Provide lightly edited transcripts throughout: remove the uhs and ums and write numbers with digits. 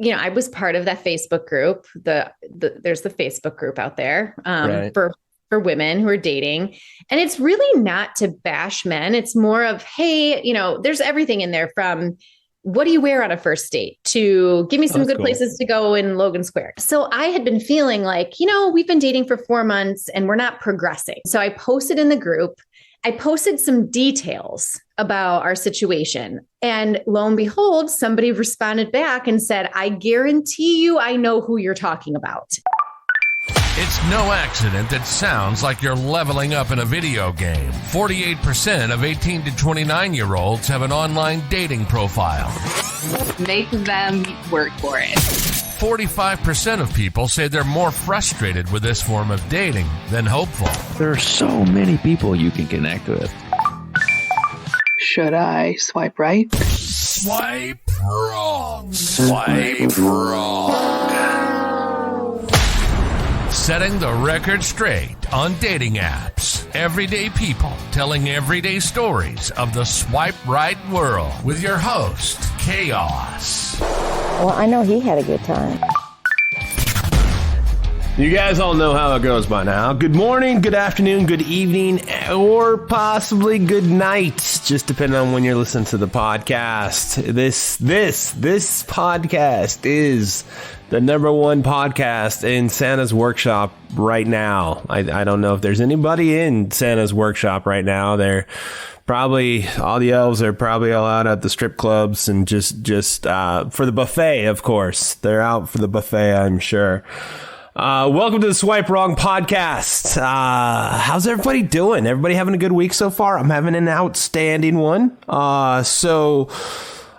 I was part of that Facebook group. There's the Facebook group out there Right. for women who are dating. And it's really not to bash men. It's more of, hey, there's everything in there from what do you wear on a first date to give me Oh, some that's good cool. places to go in Logan Square. So I had been feeling like, we've been dating for 4 months and we're not progressing. So I posted in the group, I posted some details about our situation. And lo and behold, somebody responded back and said, I guarantee you I know who you're talking about. It's no accident that sounds like you're leveling up in a video game. 48% of 18 to 29-year-olds have an online dating profile. Make them work for it. 45% of people say they're more frustrated with this form of dating than hopeful. There are so many people you can connect with. Should I swipe right? Swipe wrong. Swipe wrong. Setting the record straight on dating apps. Everyday people telling everyday stories of the swipe right world with your host, Chaos. Well, I know he had a good time. You guys all know how it goes by now. Good morning, good afternoon, good evening, or possibly good night, just depending on when you're listening to the podcast. This podcast is the number one podcast in Santa's workshop right now. I don't know if there's anybody in Santa's workshop right now. They're probably, all the elves are probably all out at the strip clubs and just for the buffet, of course. They're out for the buffet, I'm sure. Welcome to the Swipe Wrong podcast. How's everybody doing? Everybody having a good week so far? I'm having an outstanding one. So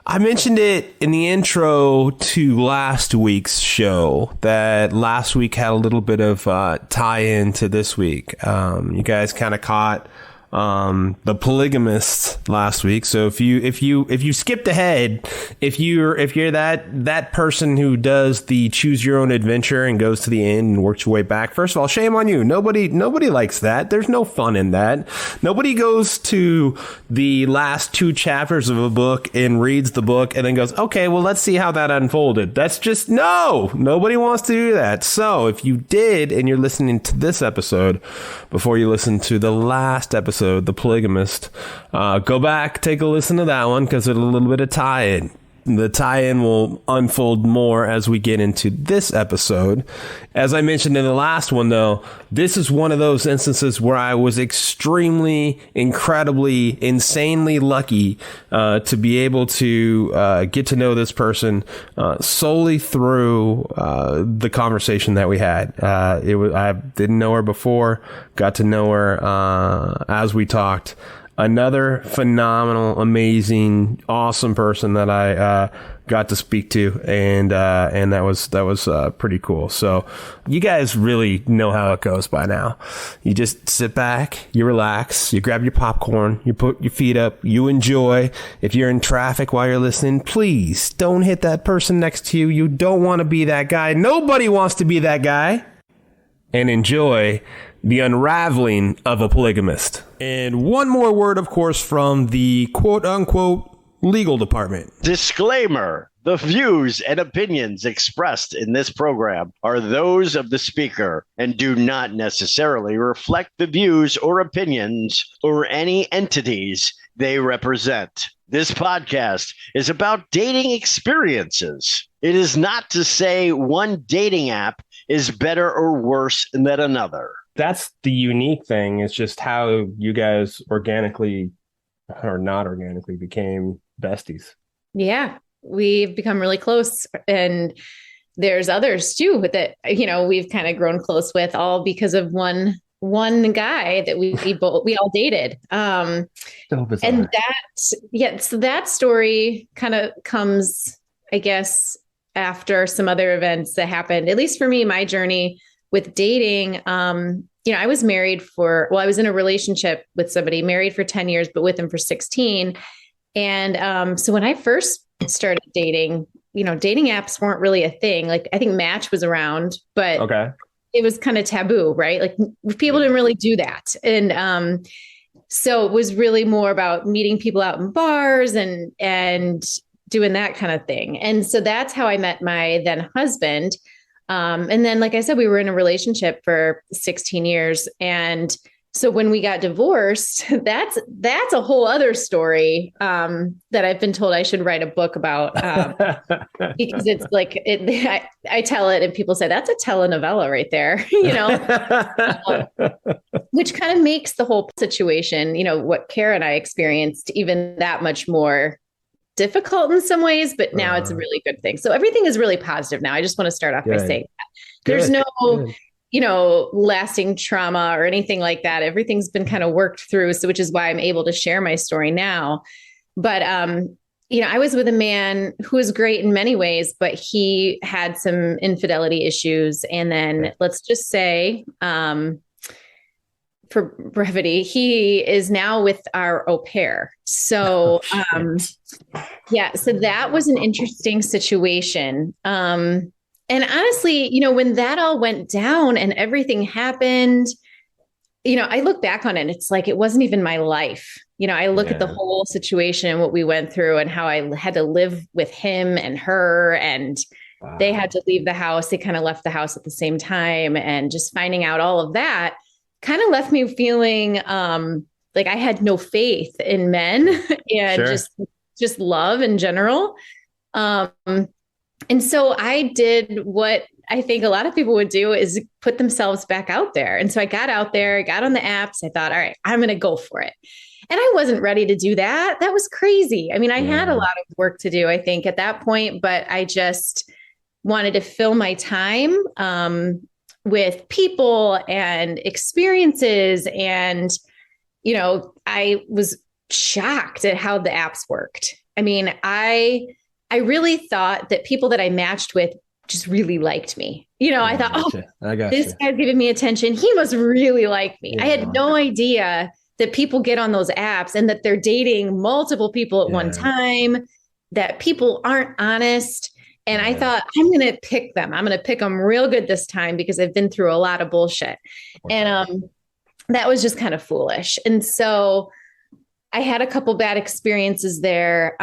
I mentioned it in the intro to last week's show that last week had a little bit of tie-in to this week. You guys kind of caught the Polygamist last week. So if you skipped ahead, if you're that person who does the choose your own adventure and goes to the end and works your way back, first of all, shame on you. Nobody likes that. There's no fun in that. Nobody goes to the last two chapters of a book and reads the book and then goes, okay, well, let's see how that unfolded. That's just, no, nobody wants to do that. So if you did and you're listening to this episode before you listen to the last episode, The Polygamist, go back, take a listen to that one because there's a little bit of tie-in. The tie-in will unfold more as we get into this episode. As I mentioned in the last one, though, this is one of those instances where I was extremely, incredibly, insanely lucky to be able to get to know this person solely through the conversation that we had. I didn't know her before, got to know her as we talked. Another phenomenal, amazing, awesome person that I got to speak to, and that was pretty cool. So you guys really know how it goes by now. You just sit back, you relax, you grab your popcorn, you put your feet up, you enjoy. If you're in traffic while you're listening, please don't hit that person next to you. You don't want to be that guy. Nobody wants to be that guy. And enjoy the unraveling of a polygamist. And one more word, of course, from the quote-unquote legal department. Disclaimer. The views and opinions expressed in this program are those of the speaker and do not necessarily reflect the views or opinions or any entities they represent. This podcast is about dating experiences. It is not to say one dating app is better or worse than another. That's the unique thing. It's just how you guys organically or not organically became besties. Yeah, we've become really close. And there's others too that, we've kind of grown close with, all because of one guy that we all dated. So bizarre. And so that story kind of comes, I guess, after some other events that happened, at least for me, my journey with dating. I was I was in a relationship with somebody, married for 10 years, but with him for 16. And so when I first started dating, dating apps weren't really a thing. Like, I think Match was around, but okay, it was kind of taboo, right? Like, people didn't really do that. And so it was really more about meeting people out in bars and doing that kind of thing. And so that's how I met my then husband. And then, like I said, we were in a relationship for 16 years. And so when we got divorced, that's a whole other story that I've been told I should write a book about because it's like I tell it and people say that's a telenovela right there, which kind of makes the whole situation, what Kara and I experienced even that much more difficult in some ways, but now it's a really good thing. So everything is really positive now. I just want to start off by saying that. There's no lasting trauma or anything like that. Everything's been kind of worked through. So, which is why I'm able to share my story now. But, I was with a man who was great in many ways, but he had some infidelity issues. And then let's just say, for brevity, he is now with our au pair. So, so that was an interesting situation. And honestly, when that all went down and everything happened, I look back on it and it's like, it wasn't even my life. I look at the whole situation and what we went through and how I had to live with him and her, and they had to leave the house. They kind of left the house at the same time, and just finding out all of that kind of left me feeling like I had no faith in men and just love in general. And so I did what I think a lot of people would do, is put themselves back out there. And so I got out there, I got on the apps. I thought, all right, I'm going to go for it. And I wasn't ready to do that. That was crazy. I mean, I had a lot of work to do, I think, at that point, but I just wanted to fill my time with people and experiences. And, I was shocked at how the apps worked. I mean, I really thought that people that I matched with just really liked me. I thought, this guy's giving me attention. He must really like me. I had no idea that people get on those apps and that they're dating multiple people at one time, that people aren't honest. And I thought, I'm going to pick them. I'm going to pick them real good this time because I've been through a lot of bullshit. And that was just kind of foolish. And so I had a couple bad experiences there.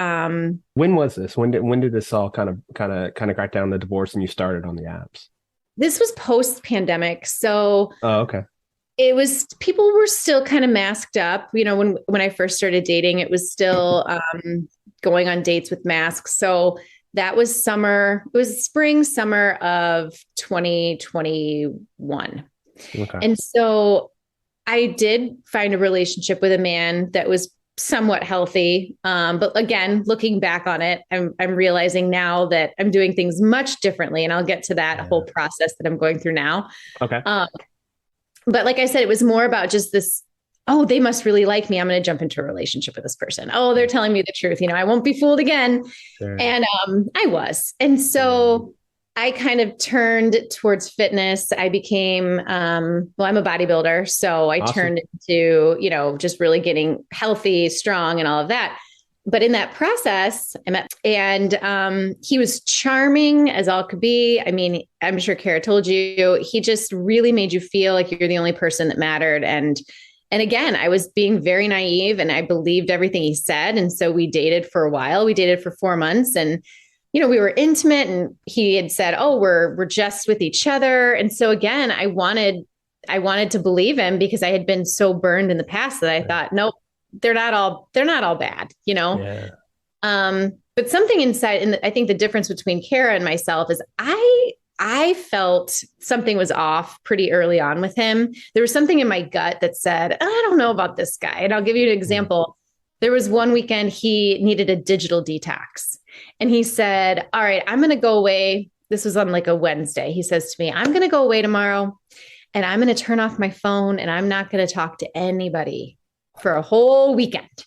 When was this? When did this all kind of got down the divorce and you started on the apps? This was post-pandemic. So okay. It was, people were still kind of masked up. When I first started dating, it was still going on dates with masks. So that was spring, summer of 2021. Okay. And so I did find a relationship with a man that was somewhat healthy. But again, looking back on it, I'm realizing now that I'm doing things much differently. And I'll get to that whole process that I'm going through now. Okay. But like I said, it was more about just this, they must really like me. I'm going to jump into a relationship with this person. They're telling me the truth. I won't be fooled again. Sure. And I was. And so I kind of turned towards fitness. I became, I'm a bodybuilder. So I turned into, just really getting healthy, strong, and all of that. But in that process, I met, and he was charming as all could be. I mean, I'm sure Kara told you, he just really made you feel like you're the only person that mattered. And again, I was being very naive and I believed everything he said. And so we dated for a while. We dated for 4 months, and we were intimate, and he had said, we're just with each other. And so again, I wanted to believe him because I had been so burned in the past that I thought, nope, they're not all bad, Yeah. But something inside, and I think the difference between Kara and myself is I felt something was off pretty early on with him. There was something in my gut that said, I don't know about this guy. And I'll give you an example. There was one weekend he needed a digital detox. And he said, all right, I'm going to go away. This was on like a Wednesday. He says to me, I'm going to go away tomorrow and I'm going to turn off my phone and I'm not going to talk to anybody for a whole weekend.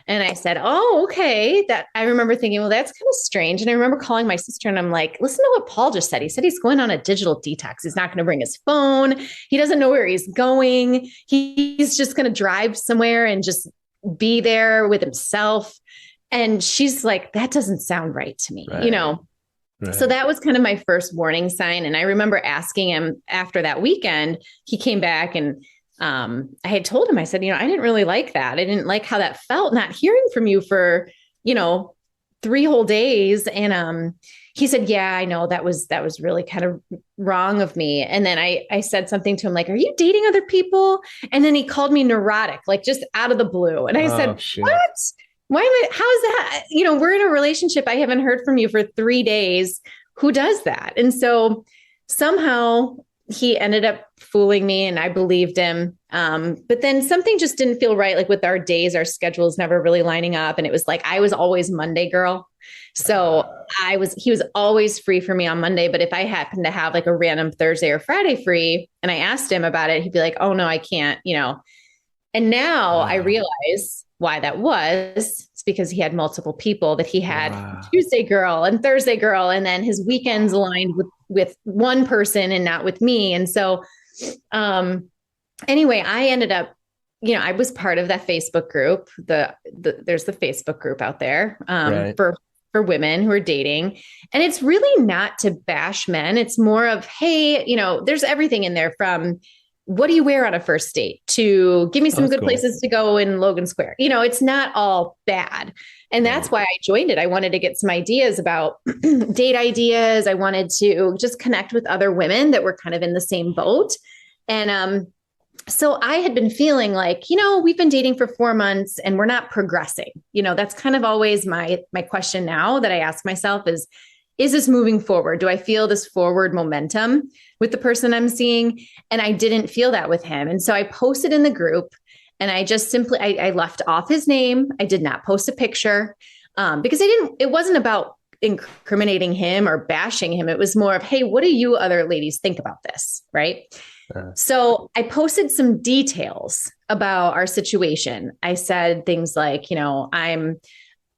And I said, okay. That I remember thinking, well, that's kind of strange. And I remember calling my sister and I'm like, listen to what Paul just said. He said he's going on a digital detox. He's not going to bring his phone. He doesn't know where he's going. He's just going to drive somewhere and just be there with himself. And she's like, that doesn't sound right to me, Right. So that was kind of my first warning sign. And I remember asking him after that weekend, he came back and I had told him, I said, I didn't really like that. I didn't like how that felt, not hearing from you for, 3 3 whole days. And he said, yeah, I know that was really kind of wrong of me. And then I said something to him like, are you dating other people? And then he called me neurotic, like just out of the blue. And I said, shit. what? Why am I, how is that? We're in a relationship. I haven't heard from you for 3 days. Who does that? And so somehow he ended up fooling me and I believed him. But then something just didn't feel right. Like with our days, our schedules never really lining up. And it was like, I was always Monday girl. So he was always free for me on Monday. But if I happened to have like a random Thursday or Friday free and I asked him about it, he'd be like, oh no, I can't, And now I realize why that was. It's because he had multiple people that he had Tuesday girl and Thursday girl. And then his weekends aligned with one person and not with me. And so, anyway, I ended up, I was part of that Facebook group. There's the Facebook group out there, for women who are dating. And it's really not to bash men. It's more of, hey, there's everything in there from what do you wear on a first date to give me some good places to go in Logan Square. It's not all bad. And that's why I joined it. I wanted to get some ideas about date ideas. I wanted to just connect with other women that were kind of in the same boat. And so I had been feeling like, we've been dating for 4 months and we're not progressing. That's kind of always my question now that I ask myself is this moving forward? Do I feel this forward momentum with the person I'm seeing? And I didn't feel that with him. And so I posted in the group and I just simply, I left off his name. I did not post a picture because it wasn't about incriminating him or bashing him. It was more of, hey, what do you other ladies think about this? Right. So I posted some details about our situation. I said things like,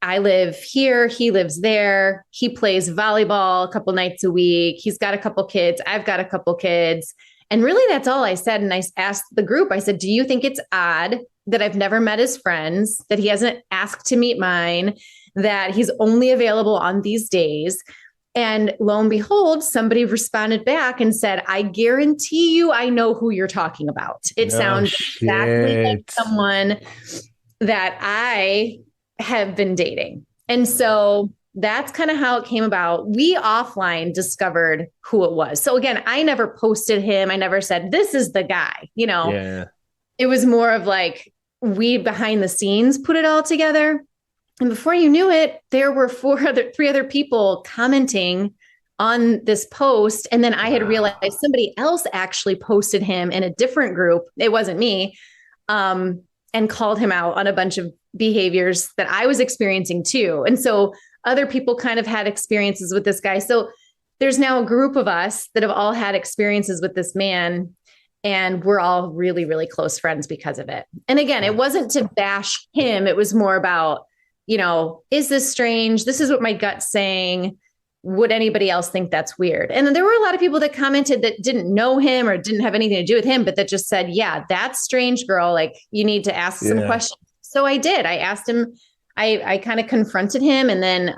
I live here. He lives there. He plays volleyball a couple nights a week. He's got a couple kids. I've got a couple kids. And really, that's all I said. And I asked the group, I said, do you think it's odd that I've never met his friends, that he hasn't asked to meet mine, that he's only available on these days? And lo and behold, somebody responded back and said, I guarantee you, I know who you're talking about. It sounds exactly like someone that I have been dating. And so that's kind of how it came about. We offline discovered who it was. So again, I never posted him. I never said, this is the guy, It was more of like, we behind the scenes put it all together. And before you knew it, there were 3 other people commenting on this post. And then I had realized somebody else actually posted him in a different group. It wasn't me. And called him out on a bunch of behaviors that I was experiencing too. And so other people kind of had experiences with this guy. So there's now a group of us that have all had experiences with this man. And we're all really, really close friends because of it. And again, it wasn't to bash him. It was more about, is this strange? This is what my gut's saying. Would anybody else think that's weird? And then there were a lot of people that commented that didn't know him or didn't have anything to do with him, but that just said, yeah, that's strange, girl. Like you need to ask some questions. So I did. I asked him, I kind of confronted him. And then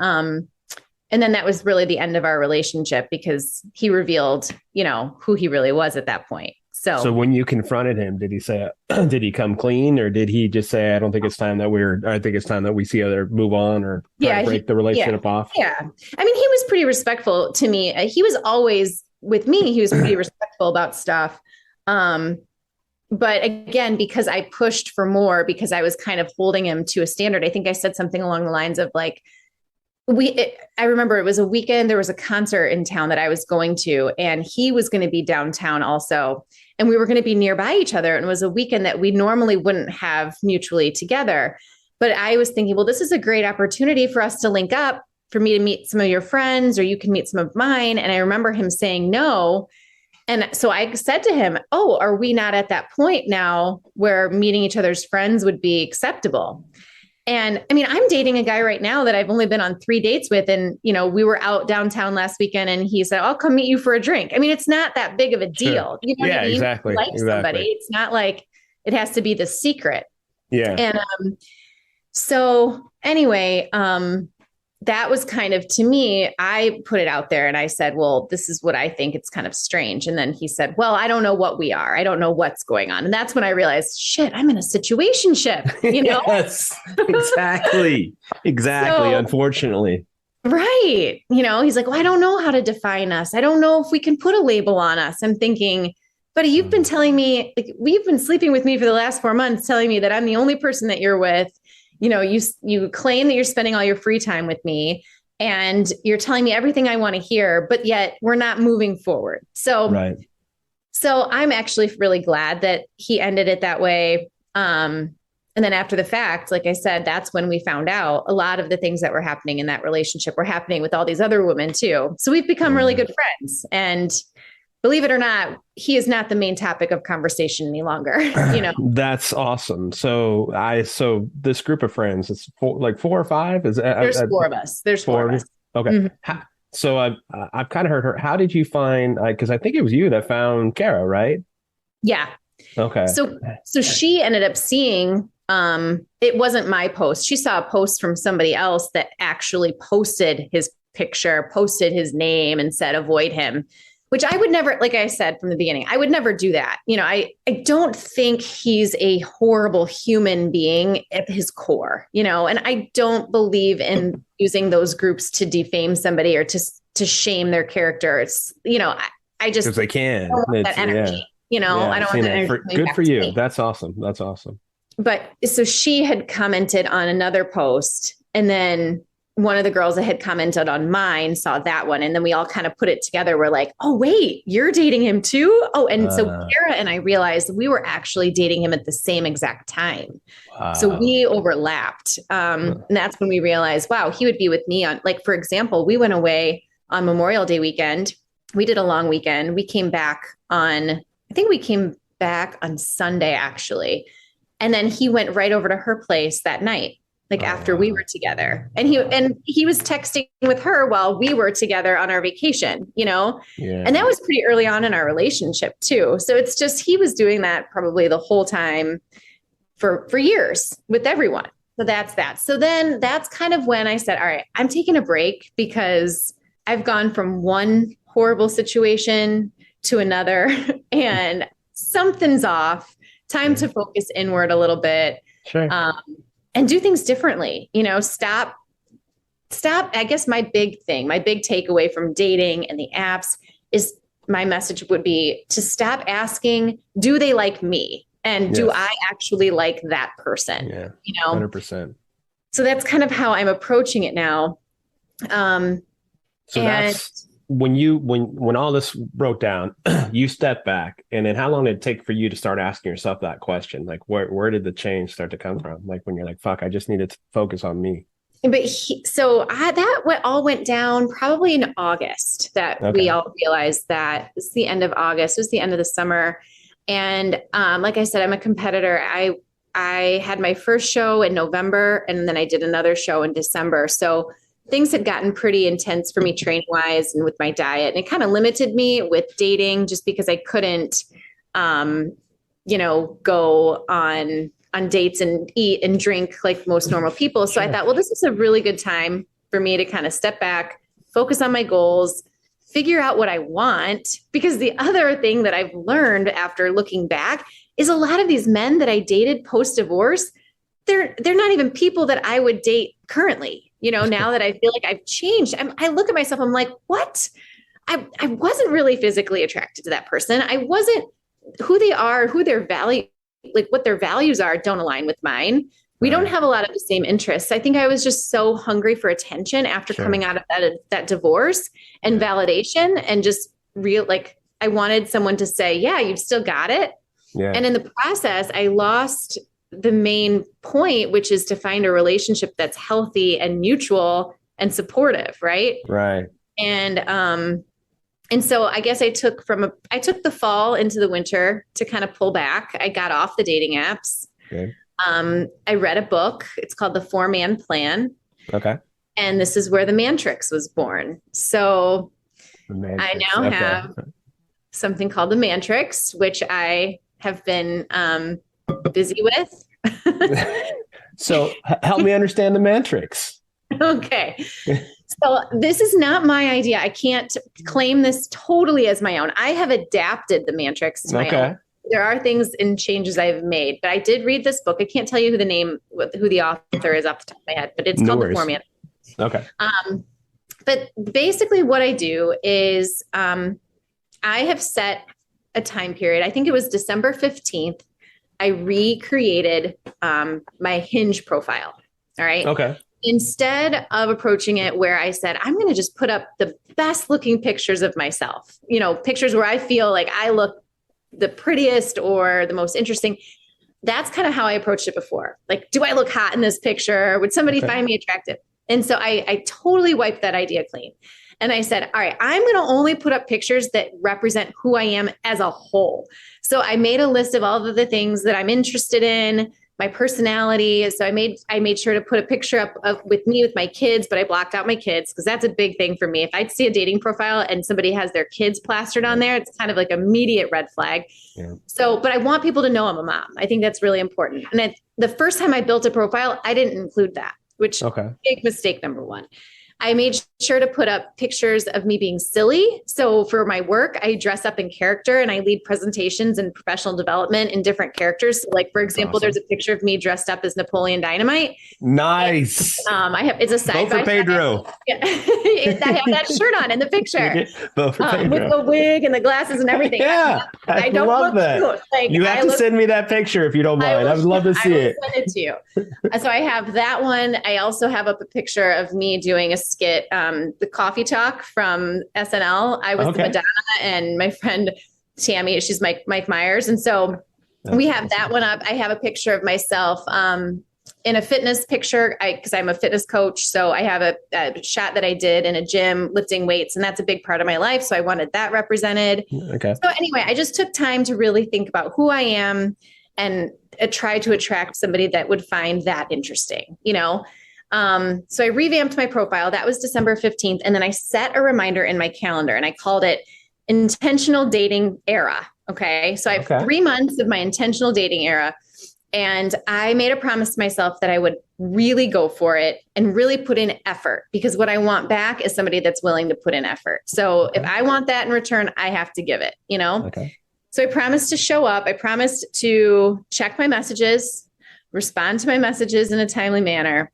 that was really the end of our relationship because he revealed, who he really was at that point. So when you confronted him, did he say, did he come clean or did he just say, I think it's time that we see other move on or try to break the relationship off? Yeah. I mean, he was pretty respectful to me. He was always with me. He was pretty respectful about stuff. But again, because I pushed for more, because I was kind of holding him to a standard, I think I said something along the lines of like, I remember it was a weekend. There was a concert in town that I was going to, and he was going to be downtown also. And we were going to be nearby each other. And it was a weekend that we normally wouldn't have mutually together. But I was thinking, well, this is a great opportunity for us to link up, for me to meet some of your friends, or you can meet some of mine. And I remember him saying no. And so I said to him, oh, are we not at that point now where meeting each other's friends would be acceptable? And I mean, I'm dating a guy right now that I've only been on 3 dates with. And, we were out downtown last weekend and he said, I'll come meet you for a drink. I mean, it's not that big of a deal. Sure. What I mean? Exactly. Like somebody, it's not like it has to be the secret. Yeah. And so anyway, that was kind of, to me, I put it out there and I said, well, this is what I think. It's kind of strange. And then he said, well, I don't know what we are. I don't know what's going on. And that's when I realized, shit, I'm in a situationship, you know? Yes, exactly. Exactly. So, unfortunately. right. You know, he's like, well, I don't know how to define us. I don't know if we can put a label on us. I'm thinking, buddy, you've been telling me, like, we've been sleeping with me for the last 4 months, telling me that I'm the only person that you're with. You know, you claim that you're spending all your free time with me and you're telling me everything I want to hear, but yet we're not moving forward. So, Right. so I'm actually really glad that he ended it that way. And then after the fact, like I said, that's when we found out a lot of the things that were happening in that relationship were happening with all these other women too. So we've become really good friends. And believe it or not, he is not the main topic of conversation any longer. You know, That's awesome. So this group of friends, it's four or five. there's four of us. There's four of us. Okay. Mhm. So I've kind of heard her. How did you find? Because I think it was you that found Kara, right? Yeah. Okay. So she ended up seeing. It wasn't my post. She saw a post from somebody else that actually posted his picture, posted his name, and said avoid him. Which I would never, like I said from the beginning, I would never do that. You know, I don't think he's a horrible human being at his core, you know, and I don't believe in using those groups to defame somebody or to shame their character. It's, you know, I just, because they can. don't want that energy, you know, I don't want that energy. Good for you. That's awesome. That's awesome. But so she had commented on another post, and then one of the girls that had commented on mine saw that one. And then we all kind of put it together. We're like, oh, wait, you're dating him too? Oh, and so Kara and I realized we were actually dating him at the same exact time. Wow. So we overlapped. And that's when we realized, wow, he would be with me on, like, for example, we went away on Memorial Day weekend. We did a long weekend. We came back on Sunday, actually. And then he went right over to her place that night. Like after we were together, and he was texting with her while we were together on our vacation, you know, and that was pretty early on in our relationship too. So it's just, he was doing that probably the whole time for years with everyone. So that's that. So then that's kind of when I said, all right, I'm taking a break because I've gone from one horrible situation to another and something's off. Time to focus inward a little bit. Sure. And do things differently, you know, stop. I guess my big takeaway from dating and the apps is, my message would be to stop asking, do they like me? And do I actually like that person? Yeah. You know, 100%. So that's kind of how I'm approaching it now. So that's when all this broke down, you stepped back, and then how long did it take for you to start asking yourself that question? Like, where did the change start to come from? Like when you're like, fuck, I just needed to focus on me. But all went down probably in August, that we all realized that it's the end of August, it was the end of the summer. And like I said, I'm a competitor. I had my first show in November, and then I did another show in December. So things had gotten pretty intense for me training wise and with my diet. And it kind of limited me with dating just because I couldn't, go on dates and eat and drink like most normal people. So I thought, well, this is a really good time for me to kind of step back, focus on my goals, figure out what I want. Because the other thing that I've learned after looking back is a lot of these men that I dated post-divorce, they're not even people that I would date currently. You know, now that I feel like I've changed, I look at myself, I'm like, what? I wasn't really physically attracted to that person. I wasn't who they are, who their value, like what their values are, don't align with mine. We don't have a lot of the same interests. I think I was just so hungry for attention after coming out of that divorce and validation, and just I wanted someone to say, yeah, you've still got it. Yeah. And in the process, I lost the main point, which is to find a relationship that's healthy and mutual and supportive. Right. Right. And so I guess I took the fall into the winter to kind of pull back. I got off the dating apps. Okay. I read a book. It's called The 4-Man Plan. Okay. And this is where the Mantrix was born. So I now have something called the Mantrix, which I have been busy with. So help me understand the Mantrix. Okay. So this is not my idea. I can't claim this totally as my own. I have adapted the Mantrix to my own. There are things and changes I've made, but I did read this book. I can't tell you who the author is off the top of my head, but it's called The Format. Okay. But basically what I do is I have set a time period. I think it was December 15th. I recreated my Hinge profile. All right. Okay. Instead of approaching it where I said, I'm going to just put up the best looking pictures of myself, pictures where I feel like I look the prettiest or the most interesting. That's kind of how I approached it before. Like, do I look hot in this picture? Would somebody find me attractive? And so I totally wiped that idea clean. And I said, all right, I'm going to only put up pictures that represent who I am as a whole. So I made a list of all of the things that I'm interested in, my personality. So I made sure to put a picture up of with me with my kids, but I blocked out my kids because that's a big thing for me. If I see a dating profile and somebody has their kids plastered on there, it's kind of like immediate red flag. Yeah. So, but I want people to know I'm a mom. I think that's really important. And the first time I built a profile, I didn't include that, which big mistake number one. I made sure to put up pictures of me being silly. So for my work, I dress up in character and I lead presentations and professional development in different characters. So like, for example, there's a picture of me dressed up as Napoleon Dynamite. Nice. It's a side Vote for Pedro. I have that shirt on in the picture. Vote for Pedro. With the wig and the glasses and everything. Yeah. I don't love that. Like, you have to send me that picture if you don't mind. I would love to see it. Send it to you. So I have that one. I also have up a picture of me doing a skit, the coffee talk from SNL. I was the Madonna and my friend Tammy, she's Mike Myers. And so we have that one up. I have a picture of myself in a fitness picture because I'm a fitness coach. So I have a shot that I did in a gym lifting weights, and that's a big part of my life. So I wanted that represented. Okay. So anyway, I just took time to really think about who I am and try to attract somebody that would find that interesting, So I revamped my profile. That was December 15th. And then I set a reminder in my calendar and I called it intentional dating era. Okay. So I have 3 months of my intentional dating era. And I made a promise to myself that I would really go for it and really put in effort, because what I want back is somebody that's willing to put in effort. So if I want that in return, I have to give it, Okay. So I promised to show up. I promised to check my messages, respond to my messages in a timely manner.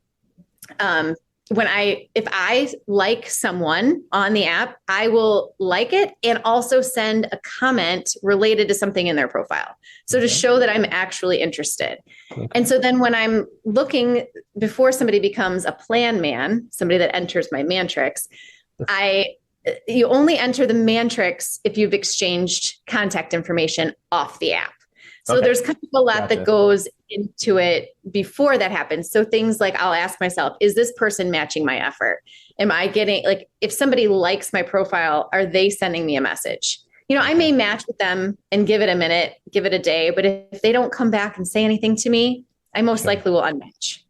If I like someone on the app, I will like it and also send a comment related to something in their profile. So to show that I'm actually interested. Okay. And so then when I'm looking before somebody becomes a plan man, somebody that enters my Mantrix, you only enter the Mantrix if you've exchanged contact information off the app. So there's kind of a lot that goes into it before that happens. So things like I'll ask myself, is this person matching my effort? Am I getting, like, if somebody likes my profile, are they sending me a message? I may match with them and give it a minute, give it a day, but if they don't come back and say anything to me, I most likely will unmatch,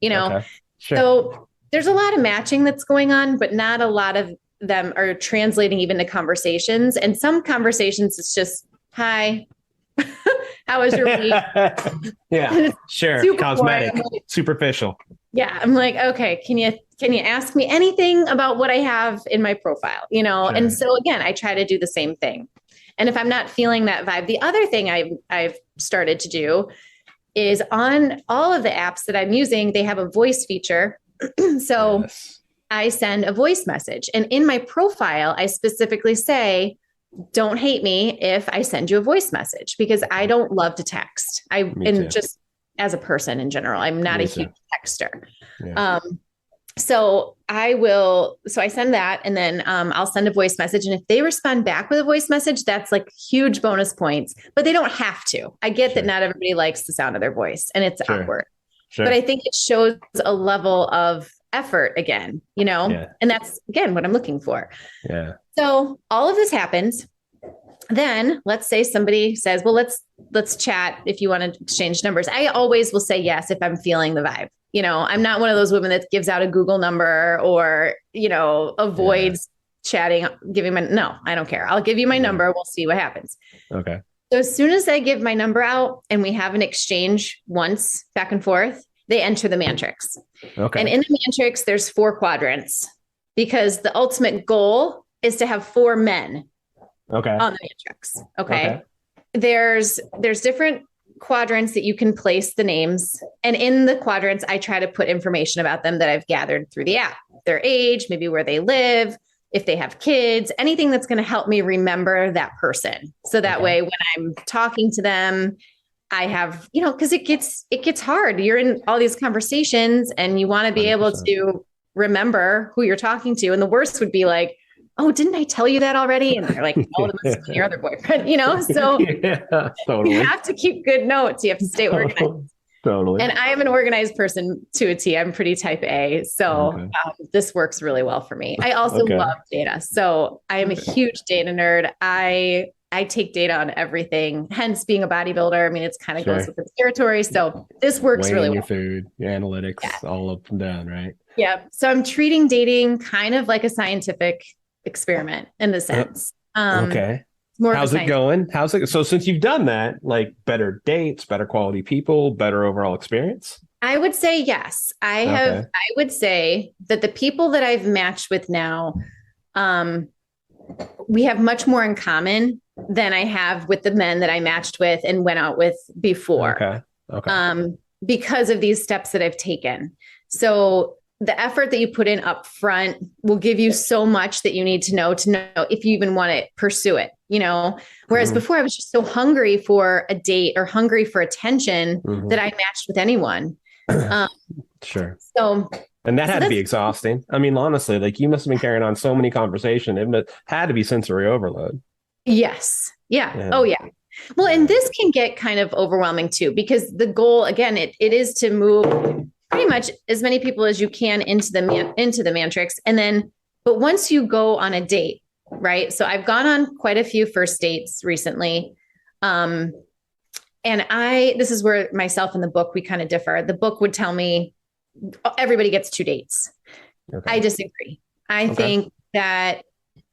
So there's a lot of matching that's going on, but not a lot of them are translating even to conversations. And some conversations, it's just, hi, how was your week? Yeah, sure. Cosmetic, superficial. Yeah. I'm like, okay, can you ask me anything about what I have in my profile? Sure. And so again, I try to do the same thing. And if I'm not feeling that vibe, the other thing I've started to do is on all of the apps that I'm using, they have a voice feature. So I send a voice message, and in my profile, I specifically say, don't hate me if I send you a voice message, because I don't love to text. Just as a person in general, I'm not a huge texter. Yeah. So I send that, and then I'll send a voice message. And if they respond back with a voice message, that's like huge bonus points, but they don't have to. I get that not everybody likes the sound of their voice and it's awkward, but I think it shows a level of effort again, and that's again, what I'm looking for. Yeah. So all of this happens. Then let's say somebody says, well, let's chat if you want to exchange numbers. I always will say yes if I'm feeling the vibe. I'm not one of those women that gives out a Google number or, avoids chatting, no, I don't care. I'll give you my number. We'll see what happens. Okay. So as soon as I give my number out and we have an exchange once back and forth, they enter the matrix. Okay. And in the matrix, there's 4 quadrants because the ultimate goal is to have 4 men on the matrix. Okay. There's different quadrants that you can place the names. And in the quadrants, I try to put information about them that I've gathered through the app, their age, maybe where they live, if they have kids, anything that's going to help me remember that person. So that way, when I'm talking to them, I have, because it gets hard. You're in all these conversations and you want to be 100%. able to remember who you're talking to. And the worst would be like, oh, didn't I tell you that already? And they're like, no, that must be your other boyfriend, So totally. You have to keep good notes. You have to stay organized. Totally. And I am an organized person to a T. I'm pretty type A. So this works really well for me. I also love data. So I am a huge data nerd. I take data on everything, hence being a bodybuilder. I mean, it's kind of goes with the territory. So this works really well. Your food, your analytics, all up and down, right? Yeah. So I'm treating dating kind of like a scientific experiment in the sense. How's it going? So since you've done that, like better dates, better quality people, better overall experience? I would say yes. I would say that the people that I've matched with now, we have much more in common than I have with the men that I matched with and went out with before. Because of these steps that I've taken. So the effort that you put in up front will give you so much that you need to know if you even want to pursue it, whereas before I was just so hungry for a date or hungry for attention that I matched with anyone. Sure. So, and that had to be exhausting. I mean, honestly, like you must have been carrying on so many conversations. It had to be sensory overload. Yes. Yeah. Oh yeah. Well, and this can get kind of overwhelming too, because the goal, again, it is to move pretty much as many people as you can into the matrix. And then, but once you go on a date, right? So I've gone on quite a few first dates recently. And this is where myself and the book, we kind of differ. The book would tell me everybody gets 2 dates. I disagree. I think that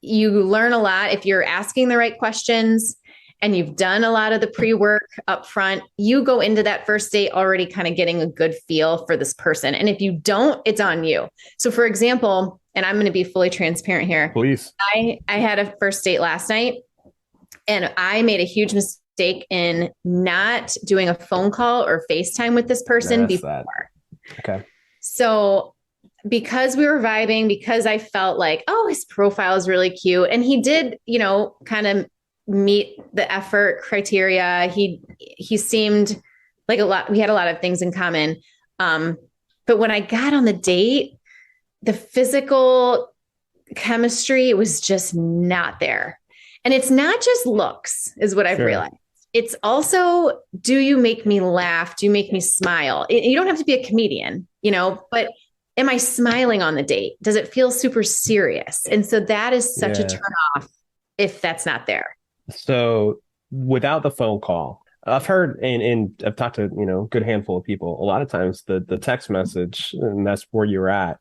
you learn a lot if you're asking the right questions and you've done a lot of the pre-work up front. You go into that first date already kind of getting a good feel for this person. And if you don't, it's on you. So for example, and I'm going to be fully transparent here. Please. I had a first date last night and I made a huge mistake in not doing a phone call or FaceTime with this person before. Okay. So because we were vibing, because I felt like, oh, his profile is really cute. And he did, kind of meet the effort criteria. He seemed like we had a lot of things in common. But when I got on the date, the physical chemistry was just not there. And it's not just looks is what I've realized. It's also, do you make me laugh? Do you make me smile? You don't have to be a comedian, but am I smiling on the date? Does it feel super serious? And so that is such a turn off if that's not there. So without the phone call, I've heard and I've talked to, a good handful of people. A lot of times the text message, and that's where you're at,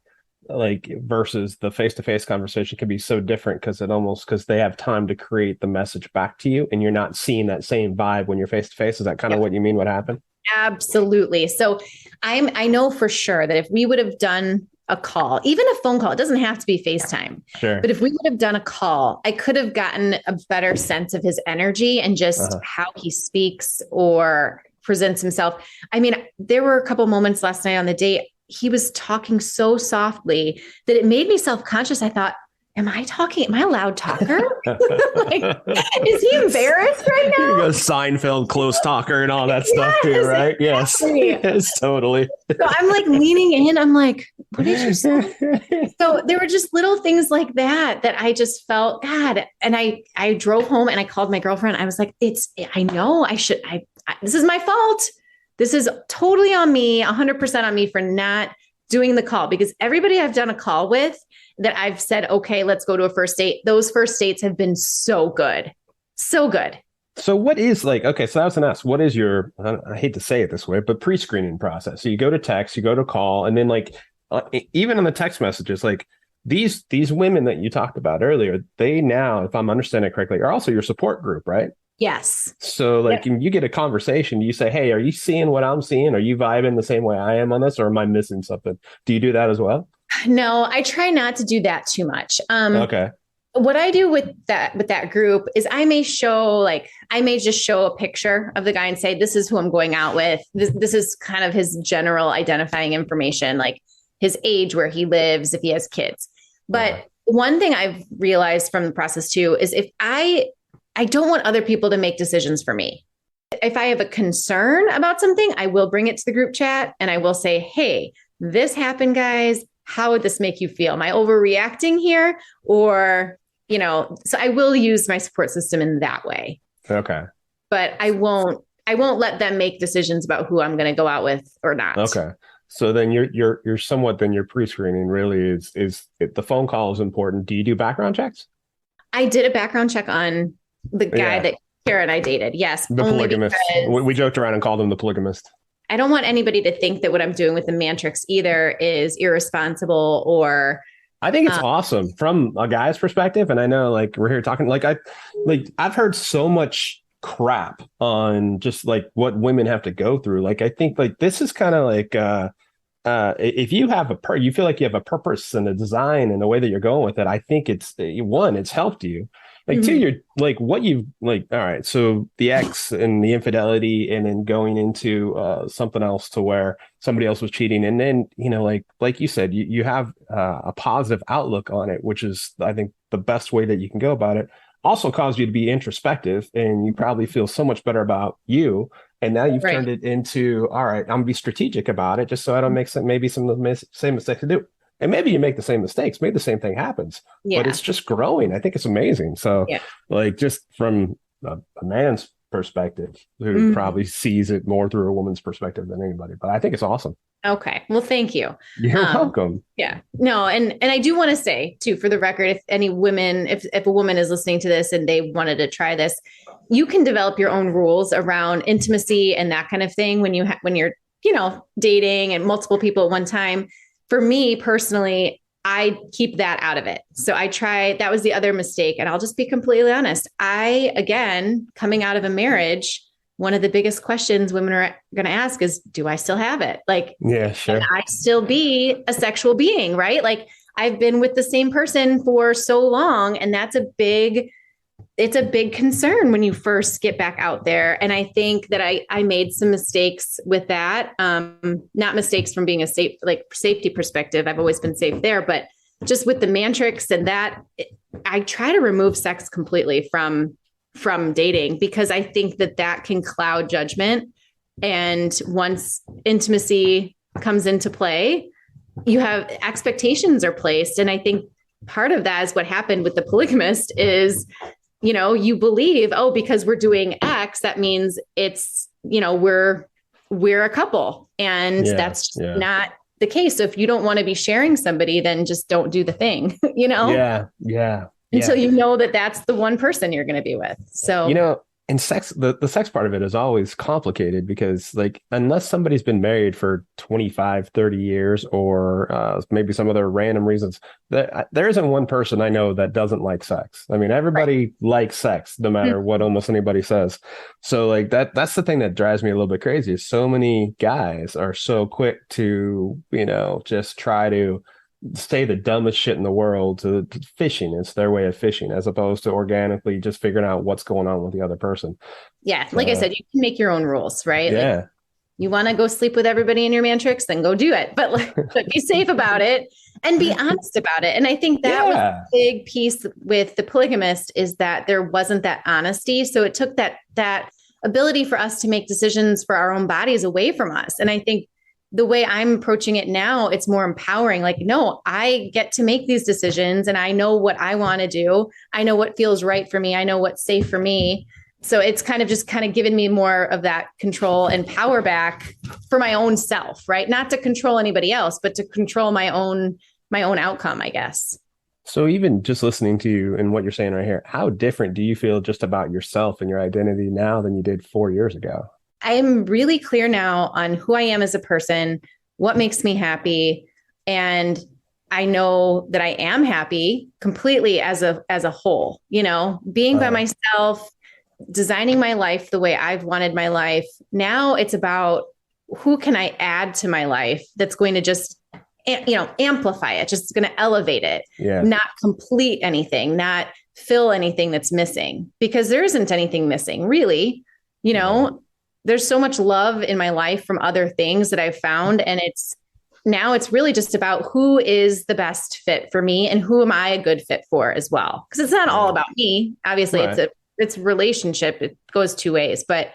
like versus the face-to-face conversation can be so different because they have time to create the message back to you and you're not seeing that same vibe when you're face-to-face. Is that kind of what you mean? What happened? Absolutely. So I know for sure that if we would have done a call, even a phone call, it doesn't have to be FaceTime. Sure. But if we would have done a call, I could have gotten a better sense of his energy and just how he speaks or presents himself. I mean, there were a couple moments last night on the date. He was talking so softly that it made me self-conscious. I thought, am I a loud talker? Is he embarrassed right now? You go Seinfeld, close talker and all that stuff too, right? Exactly. Yes, totally. So I'm like leaning in. I'm like, what did you say? So there were just little things like that I just felt, God. And I drove home and I called my girlfriend. I was like, I know I should, this is my fault. This is totally on me, 100% on me for not doing the call, because everybody I've done a call with that I've said, okay, let's go to a first date. Those first dates have been so good. So good. So what is okay, so I was going to ask, what is your, I hate to say it this way, but pre-screening process? So you go to text, you go to call, and then even in the text messages, these women that you talked about earlier, they now, if I'm understanding it correctly, are also your support group, right? Yes. So like you get a conversation, you say, hey, are you seeing what I'm seeing? Are you vibing the same way I am on this, or am I missing something? Do you do that as well? No, I try not to do that too much. Okay. What I do with that group is I may just show a picture of the guy and say, this is who I'm going out with. This is kind of his general identifying information, like his age, where he lives, if he has kids. But one thing I've realized from the process too is if I don't want other people to make decisions for me. If I have a concern about something, I will bring it to the group chat and I will say, hey, this happened, guys. How would this make you feel? Am I overreacting here? Or, so I will use my support system in that way. Okay. But I won't let them make decisions about who I'm going to go out with or not. Okay. So then you're somewhat, then your pre-screening really is the phone call is important. Do you do background checks? I did a background check on the guy that Kara and I dated. Yes. The polygamist. We joked around and called him the polygamist. I don't want anybody to think that what I'm doing with the Mantrix either is irresponsible or. I think it's awesome from a guy's perspective. And I know like we're here talking, I've heard so much crap on just like what women have to go through. Like, I think like this is kind of like, if you have you feel like you have a purpose and a design and the way that you're going with it, I think it's helped you. Like two, you're like what you like. All right, so the ex and the infidelity, and then going into something else to where somebody else was cheating, and then like you said, you have a positive outlook on it, which is I think the best way that you can go about it. Also caused you to be introspective, and you probably feel so much better about you. And now you've turned it into, all right, I'm gonna be strategic about it, just so I don't make some of the same mistakes to do. And maybe you make the same mistakes, maybe the same thing happens, but it's just growing. I think it's amazing. So like just from a man's perspective, who probably sees it more through a woman's perspective than anybody, but I think it's awesome. Okay. Well, thank you. You're welcome. Yeah. No. And I do want to say too, for the record, if any women, if a woman is listening to this and they wanted to try this, you can develop your own rules around intimacy and that kind of thing when you're, dating and multiple people at one time. For me personally, I keep that out of it. So that was the other mistake. And I'll just be completely honest. Again, coming out of a marriage, one of the biggest questions women are going to ask is, do I still have it? Like, yeah, sure. Can I still be a sexual being? Right. Like I've been with the same person for so long. And it's a big concern when you first get back out there. And I think that I made some mistakes with that. Not mistakes from being a safety perspective. I've always been safe there, but just with the Mantrix and that, I try to remove sex completely from dating, because I think that can cloud judgment. And once intimacy comes into play, you have expectations are placed. And I think part of that is what happened with the Polygamist is, you believe, because we're doing X, that means it's, we're a couple, and that's just not the case. So if you don't want to be sharing somebody, then just don't do the thing, Yeah. Until you know that that's the one person you're going to be with. So, and sex, the sex part of it is always complicated because like, unless somebody's been married for 25, 30 years, or maybe some other random reasons, there isn't one person I know that doesn't like sex. I mean, everybody likes sex, no matter what almost anybody says. So like that's the thing that drives me a little bit crazy is so many guys are so quick to, just try to say the dumbest shit in the world to fishing. It's their way of fishing, as opposed to organically just figuring out what's going on with the other person. Yeah. Like I said, you can make your own rules, right? Yeah. Like, you want to go sleep with everybody in your Mantrix, then go do it. But be safe about it and be honest about it. And I think that was a big piece with the Polygamist, is that there wasn't that honesty. So it took that ability for us to make decisions for our own bodies away from us. And I think the way I'm approaching it now, it's more empowering. Like, no, I get to make these decisions and I know what I want to do. I know what feels right for me. I know what's safe for me. So it's kind of given me more of that control and power back for my own self, right? Not to control anybody else, but to control my own outcome, I guess. So even just listening to you and what you're saying right here, how different do you feel just about yourself and your identity now than you did 4 years ago? I am really clear now on who I am as a person, what makes me happy. And I know that I am happy completely as a whole, being by myself, designing my life the way I've wanted my life. Now it's about who can I add to my life that's going to just, amplify it, just going to elevate it, not complete anything, not fill anything that's missing, because there isn't anything missing really. There's so much love in my life from other things that I've found. And it's really just about who is the best fit for me and who am I a good fit for as well. Because it's not all about me. Obviously, it's a relationship. It goes two ways. But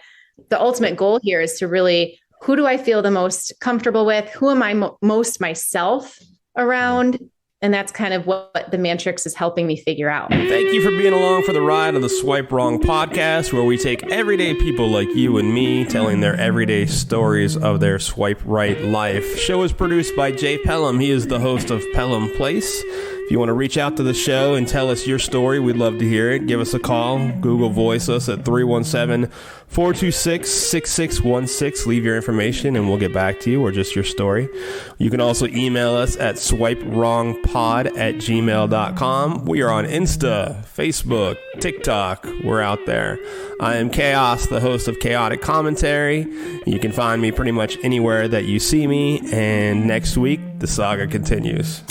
the ultimate goal here is to really, who do I feel the most comfortable with? Who am I most myself around? And that's kind of what the Matrix is helping me figure out. Thank you for being along for the ride on the Swipe Wrong podcast, where we take everyday people like you and me telling their everyday stories of their swipe right life. The show is produced by Jay Pelham. He is the host of Pelham Place. If you want to reach out to the show and tell us your story, we'd love to hear it. Give us a call. Google Voice us at 317-426-6616. Leave your information and we'll get back to you, or just your story. You can also email us at swipewrongpod@gmail.com. We are on Insta, Facebook, TikTok. We're out there. I am Chaos, the host of Chaotic Commentary. You can find me pretty much anywhere that you see me. And next week, the saga continues.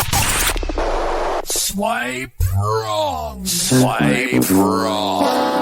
Swipe wrong. Swipe wrong.